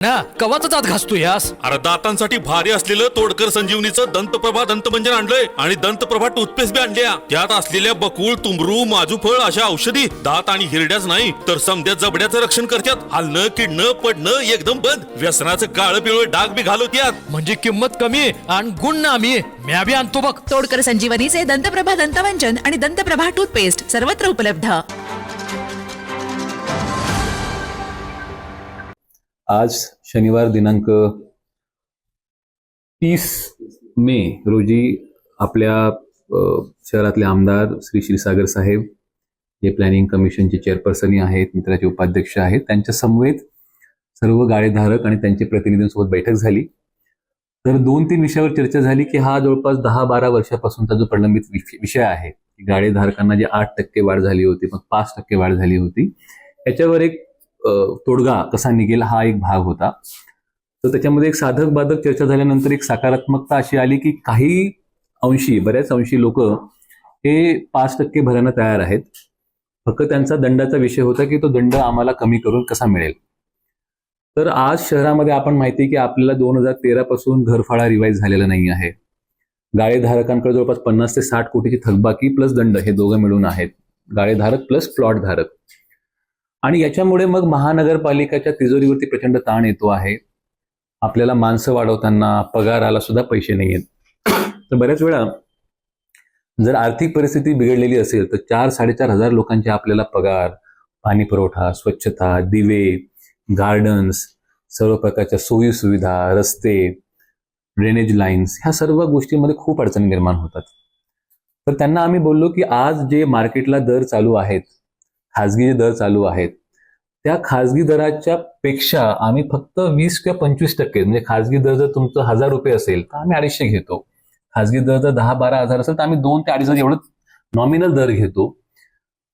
ना कवाच दात घासतो यास. अरे दातांसाठी भारी असलेलं तोडकर संजीवनीचं दंतप्रभा दंतमंजन आणलंय आणि दंतप्रभा टूथपेस्ट बी आणल्या. त्यात असलेल्या बकुळ, तुंबरू, माजूफळ अशा औषधी दात आणि हिरड्याच नाही तर समद्या जबड्याचं रक्षण करतात. हलणं, किडणं, पडणं एकदम बंद. व्यसनाचं काळं पिवळं डाग बी घालवत्यात. म्हणजे किंमत कमी आणि गुण नामी. म्या बी आणतो बघ. तोडकर संजीवनीचे दंतप्रभा दंतमंजन आणि दंतप्रभा टूथपेस्ट सर्वत्र उपलब्ध. आज शनिवार दिनांक 30 मे रोजी आपल्या शहरातले आमदार श्री क्षीरसागर साहेब जे प्लॅनिंग कमिशनचे चेअरपर्सनही आहेत, मित्राचे उपाध्यक्ष आहेत, त्यांच्या समवेत सर्व गाळेधारक आणि त्यांच्या प्रतिनिधींसोबत बैठक झाली. तर 2-3 विषयावर चर्चा झाली की हा जवळपास 10-12 वर्षापासूनचा जो प्रलंबित विषय आहे, गाळेधारकांना जे 8% वाढ झाली होती, मग 5% वाढ झाली होती, याच्यावर एक तोडगा कसा निघेल हा एक भाग होता. तर त्याच्यामध्ये एक साधक बाधक चर्चा झाल्यानंतर एक सकारात्मकता अशी आली की बऱ्याच अंशी लोक हे 5% भरायला तयार आहेत. फक्त त्यांचा दंडाचा विषय होता की तो दंड आम्हाला कमी करून कसा मिळेल. तर आज शहरामध्ये आपण माहिती की आपल्याला 2013 पासून घरफाळा रिवाईज झालेला नाही आहे. गाळेधारकांकडे जवळपास 50 ते 60 कोटीची थकबाकी प्लस दंड हे दोघं मिळून आहेत, गाळेधारक प्लस प्लॉट धारक. आणि याच्यामुळे मग महानगरपालिकेच्या तिजोरीवरती प्रचंड ताण येतो आहे. आपल्याला माणसं वाढवताना पगाराला सुद्धा पैसे नाही आहेत. तर बऱ्याच वेळा जर आर्थिक परिस्थिती बिघडलेली असेल तर 4-4.5 हजार लोकांचे आपल्याला पगार, पाणी पुरवठा, स्वच्छता, दिवे, गार्डन्स, सर्व प्रकारच्या सोयी सुविधा, रस्ते, ड्रेनेज लाईन्स, ह्या सर्व गोष्टींमध्ये खूप अडचणी निर्माण होतात. तर त्यांना आम्ही बोललो की आज जे मार्केटला दर चालू आहेत, खाजगी जे दर चालू आहेत, त्या खाजगी दराच्या पेक्षा आम्ही फक्त 20 किंवा 25%, म्हणजे खाजगी दर जर तुमचं 1000 रुपये असेल तर आम्ही 250 घेतो. खाजगी दर जर 10-12 हजार असेल तर आम्ही 2 ते 2.5 एवढं नॉमिनल दर घेतो.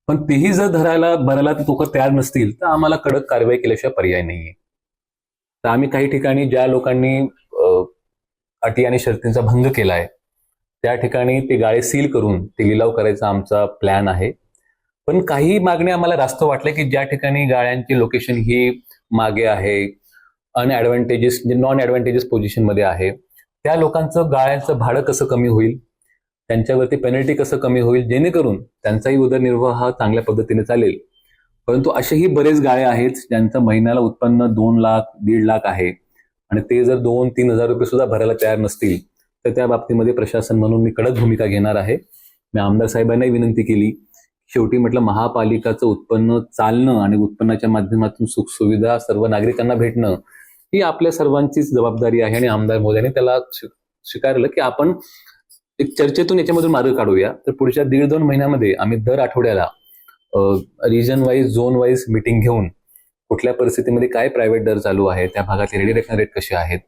पण तेही जर भरायला लोक तयार नसतील तर आम्हाला कडक कारवाई केल्याशिवाय पर्याय नाहीये. तर आम्ही काही ठिकाणी ज्या लोकांनी अटी आणि शर्तींचा भंग केलाय त्या ठिकाणी ते गाळे सील करून ते लिलाव करायचा आमचा प्लॅन आहे. पण काही मागण्या आम्हाला रास्त वाटल्या की ज्या ठिकाणी गाळ्यांची लोकेशन ही मागे आहे, अनएडव्हान्टेजेस म्हणजे नॉन ॲडव्हान्टेजेस पोझिशनमध्ये आहे, त्या लोकांचं गाळ्यांचं भाडं कसं कमी होईल, त्यांच्यावरती पेनल्टी कसं कमी होईल, जेणेकरून त्यांचाही उदरनिर्वाह हा चांगल्या पद्धतीने चालेल. परंतु असेही बरेच गाळे आहेत ज्यांचं महिन्याला उत्पन्न 2 लाख 1.5 लाख आहे आणि ते जर 2-3 हजार रुपये सुद्धा भरायला तयार नसतील तर त्या बाबतीमध्ये प्रशासन म्हणून मी कडक भूमिका घेणार आहे. मी आमदार साहेबांनाही विनंती केली. शेवटी म्हटलं महापालिकाचं उत्पन्न चालणं आणि उत्पन्नाच्या माध्यमातून सुखसुविधा सर्व नागरिकांना भेटणं ही आपल्या सर्वांचीच जबाबदारी आहे आणि आमदार मोदयांनी त्याला स्वीकारलं की आपण एक चर्चेतून याच्यामधून मार्ग काढूया. तर पुढच्या 1.5-2 महिन्यामध्ये आम्ही दर आठवड्याला region wise, zone wise meeting घेऊन कुठल्या परिस्थितीमध्ये काय प्रायव्हेट दर चालू आहे, त्या भागातले रेडिरेक्शन रेट कसे आहेत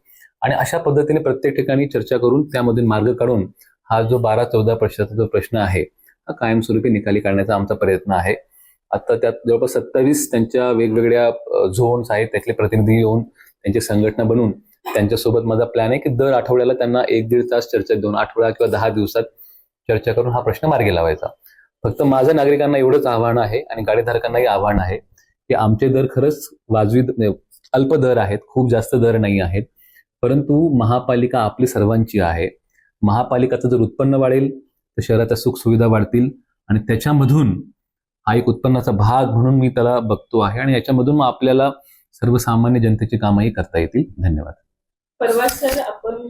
आणि अशा पद्धतीने प्रत्येक ठिकाणी चर्चा करून त्यामधून मार्ग काढून हा जो 12-14% जो प्रश्न आहे हा कायमस्वरूपी निकाली काढण्याचा आमचा प्रयत्न आहे. आता त्यात जवळपास 27 त्यांच्या वेगवेगळ्या झोन्स आहेत, त्यातले प्रतिनिधी येऊन त्यांची संघटना बनवून त्यांच्यासोबत माझा प्लॅन आहे की दर आठवड्याला त्यांना 1-1.5 तास चर्चा देऊन आठवडा किंवा 10 दिवसात चर्चा करून हा प्रश्न मार्गी लावायचा. फक्त माझं नागरिकांना एवढंच आव्हान आहे आणि गाडीधारकांनाही आव्हान आहे की आमचे दर खरंच वाजवी अल्प दर आहेत, खूप जास्त दर नाही आहेत, परंतु महापालिका आपली सर्वांची आहे. महापालिकाचं जर उत्पन्न वाढेल तर शहराच्या सुखसुविधा वाढतील आणि त्याच्यामधून हा एक उत्पन्नाचा भाग म्हणून मी त्याला बघतो आहे आणि याच्यामधून मग आपल्याला सर्वसामान्य जनतेची कामंही करता येतील. धन्यवाद. परवा सर आपण